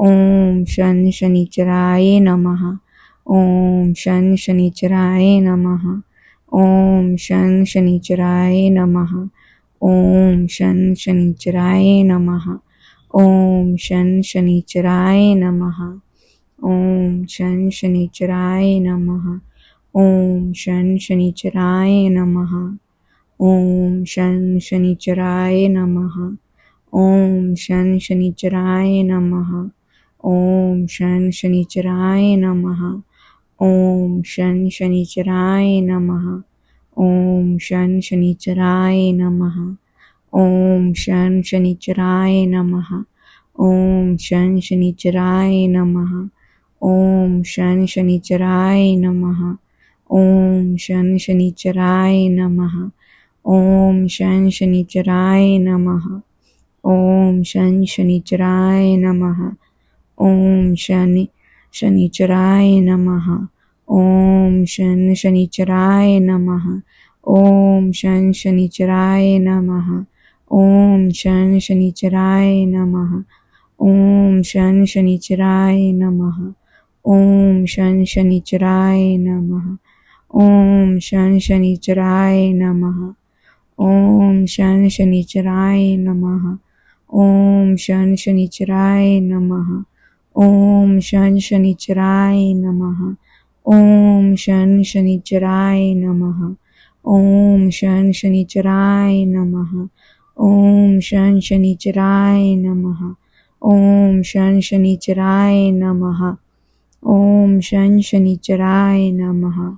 ओम शं शनिचराय नमः। ओम शं शनिचराय नमः। ओम शं शनिचराय नमः। ओम शं शनिचराय नमः। ओम शं शनिचराय नमः। ओम शं शनिचराय नमः। ओम शं शनिचराय नमः। ओम शं शनिचराय नमः। ओम शं शनिचराय नमः। ओम शं शनिचराय नमः। ओम शं शनिचराय नमः। ओम शं शनिचराय नमः। ओम शं शनिचराय नमः। ओम शं शनिचराय नमः। ओम शं शनिचराय नमः। ओम शं शनिचराय नमः। ओम शं शनिचराय नमः। ओम शं शनिचराय नमः। ओम शनि शनिचराय नमः। ओम शं शनिचराय नमः। ओम शं शनिचराय नमः। ओम शं शनिचराय नमः। ओम शं शनिचराय नमः। ओम शं शनिचराय नमः। ओम शं शनिचराय नमः। ओम शं शनिचराय नमः। ओम शं शनिचराय नमः। ओम शं शनिचराय नमः। ओम शं शनिचराय नमः। ओम शं शनिचराय नमः। ओम शं शनिचराय नमः। ओम शं शनिचराय नमः। ओम शं शनिचराय नमः।